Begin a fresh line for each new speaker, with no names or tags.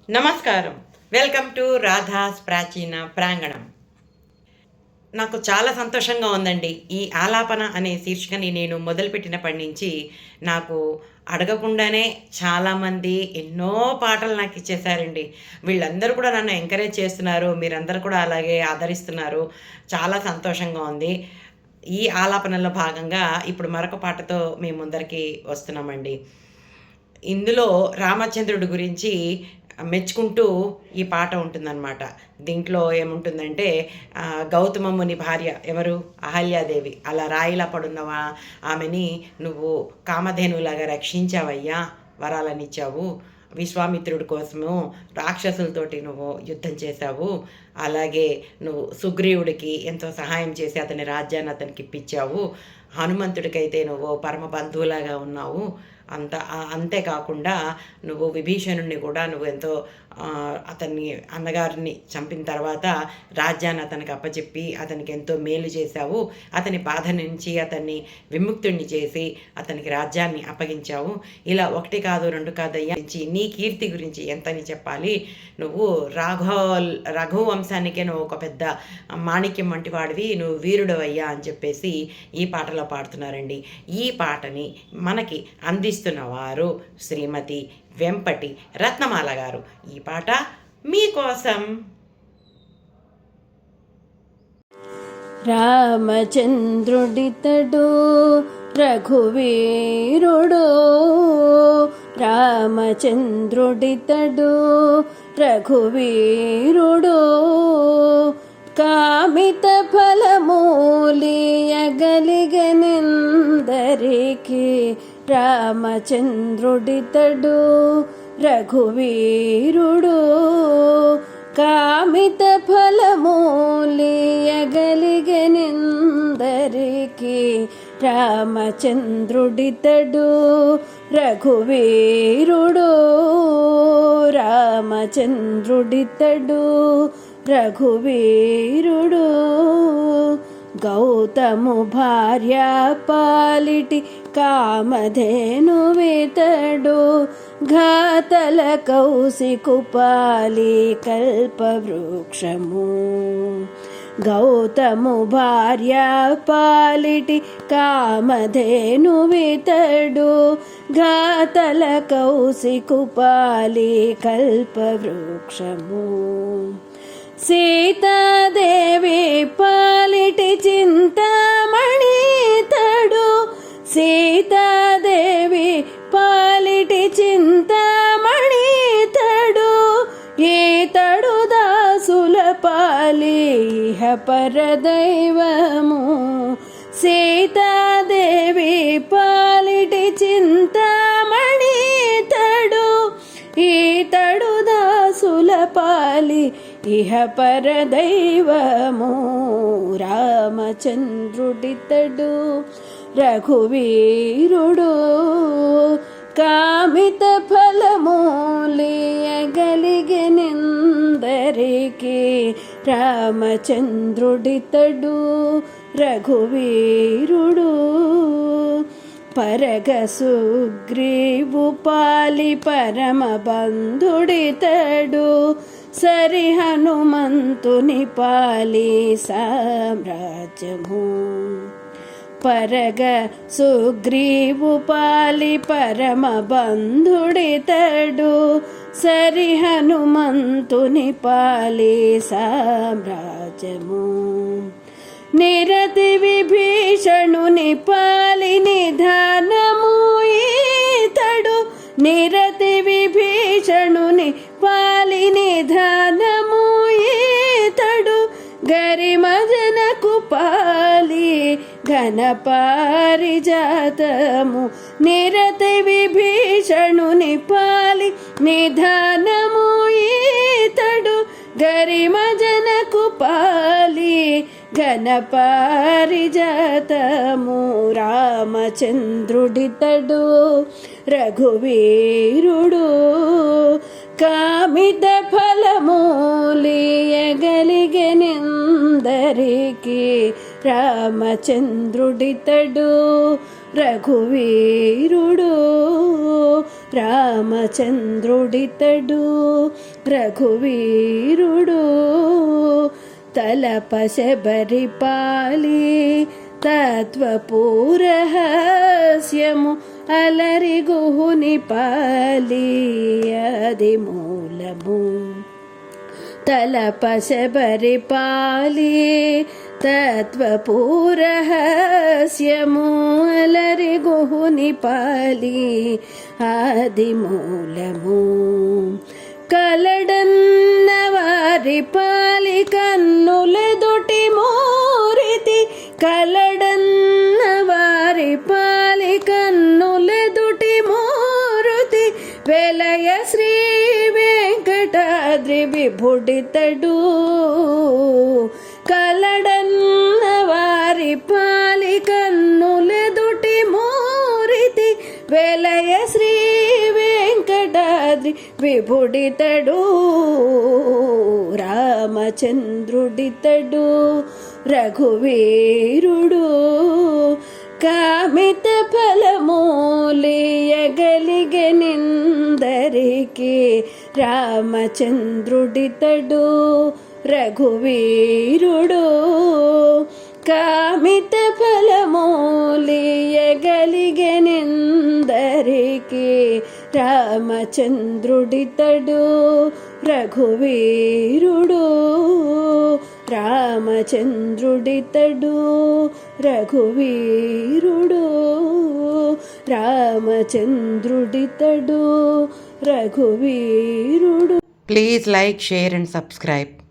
నమస్కారం. Welcome to Radha's ప్రాచీన ప్రాంగణం. నాకు చాలా సంతోషంగా ఉందండి. ఈ ఆలాపన అనే శీర్షికని నేను మొదలుపెట్టినప్పటి నుంచి నాకు అడగకుండానే చాలామంది ఎన్నో పాటలు నాకు ఇచ్చేశారండి. వీళ్ళందరూ కూడా నన్ను ఎంకరేజ్ చేస్తున్నారు. మీరందరూ కూడా అలాగే ఆదరిస్తున్నారు. చాలా సంతోషంగా ఉంది. ఈ ఆలాపనలో భాగంగా ఇప్పుడు మరొక పాటతో మీ ముందరికి వస్తున్నామండి. ఇందులో రామచంద్రుడి గురించి మెచ్చుకుంటూ ఈ పాట ఉంటుందన్నమాట. దీంట్లో ఏముంటుందంటే గౌతమ ముని భార్య ఎవరు, అహల్యాదేవి, అలా రాయిలా పడున్నవా ఆమెని నువ్వు కామధేనులాగా రక్షించావయ్యా, వరాలనిచ్చావు. విశ్వామిత్రుడి కోసము రాక్షసులతోటి నువ్వు యుద్ధం చేశావు. అలాగే నువ్వు సుగ్రీవుడికి ఎంతో సహాయం చేసి అతని రాజ్యాన్ని అతనికి ఇప్పించావు. హనుమంతుడికైతే నువ్వు పరమ బంధువులాగా ఉన్నావు. అంతేకాకుండా నువ్వు విభీషణుడిని కూడా నువ్వు ఎంతో అతన్ని అన్నగారిని చంపిన తర్వాత రాజ్యాన్ని అతనికి అప్పచెప్పి అతనికి ఎంతో మేలు చేశావు. అతని బాధ నుంచి అతన్ని విముక్తుడిని చేసి అతనికి రాజ్యాన్ని అప్పగించావు. ఇలా ఒకటి కాదు రెండు కాదయ్యా, నీ కీర్తి గురించి ఎంతని చెప్పాలి. నువ్వు రఘు వంశానికే నువ్వు ఒక పెద్ద మాణిక్యం వంటి వాడివి, నువ్వు వీరుడవయ్యా అని చెప్పేసి ఈ పాటలో పాడుతున్నారండి. ఈ పాటని మనకి అందిస్తున్నవారు శ్రీమతి వెంపటి రత్నమాల గారు. ఈ పాట మీకోసం.
రామచంద్రుడితడు రఘువీరుడు, రామచంద్రుడితడు రఘువీరుడు, కామిత ఫలమూలియగలిగనందరికి రామచంద్రుడితడు రఘువీరుడు, కామిత ఫలమూలియగలిగనందరికి రామచంద్రుడితడు రఘువీరుడు, రామచంద్రుడితడు రఘువీరుడు. గౌతము భార్య పాలిటి కామధేనువితడు, ఘాతల కౌశికుపాలి కల్పవృక్షము. గౌతము భార్య పాలిటి కామధేనువితడు, ఘాతల కౌశికుపాలి కల్పవృక్షము. సీతాదేవి పాలిటి చింతామణితడు, సీతాదేవి పాలిటి చింతామణితడు, ఈతడు దాసుల పాలి ఇహ పరదైవము. సీతాదేవి పాలిటి చింతామణితడు, ఈతడు దాసుల పాలి ఇహ పరదైవము. రామచంద్రుడితడు రఘువీరుడు, కామిత ఫలమూలియగలిగనందరికి రామచంద్రుడితడు రఘువీరుడు. పరగ సుగ్రీవు పాలి పరమ బంధుడితడు, సరి హనుమంతుని పాలి సామ్రాజ్యము. పరగ సుగ్రీవు పాలి పరమ బంధుడితడు, సరి హనుమంతుని పాలి సామ్రాజ్యము. నిరతి విభీషణుని పాలి నిధానము ఈతడు, నిరతి విభీషణుని పాలి నిధానము ఈతడు, గరిమజనకు పాలి ఘనపారిజాతము. నిరతి విభీషణుని పాలి నిధానము ఈతడు, గరిమజనకు పాలి ఘనపారిజాతము. రామచంద్రుడితడు రఘువీరుడు, కామిత ఫలమూలియగలిగనందరికి రామచంద్రుడితడు రఘువీరుడు. రామచంద్రుడితడు రఘువీరుడు తలప శబరిపాలి తత్వపూరహస్యము అలరి గుహుని పాలి అది మూలము తలప శబరిపాలి తత్వపూరహస్యము అలరి గుహుని పాలి ఆది మూలము కలడన్న వారి పాలి కన్నులెదుటి మోరితి కలడన్న వారి పాలి కన్నులెదుటి మోరుతి వెలయ శ్రీ వెంకటాద్రి విభుడితడు కలడన్న వారి పాలి కన్నులెదుటి మోరితి వెలయ శ్రీ వెంకటాద్రి విభుడితడు రామచంద్రుడితడు రఘువీరుడు కామిత ఫలమూలియగలిగెనిందరికి రామచంద్రుడితడు రఘువీరుడు కామిత ఫలమూలియగలిగెనిందరికి రామచంద్రుడితడు రఘువీరుడు రామచంద్రుడితడు రఘువీరుడు రామచంద్రుడితడు రఘువీరుడు.
Please like, share and subscribe.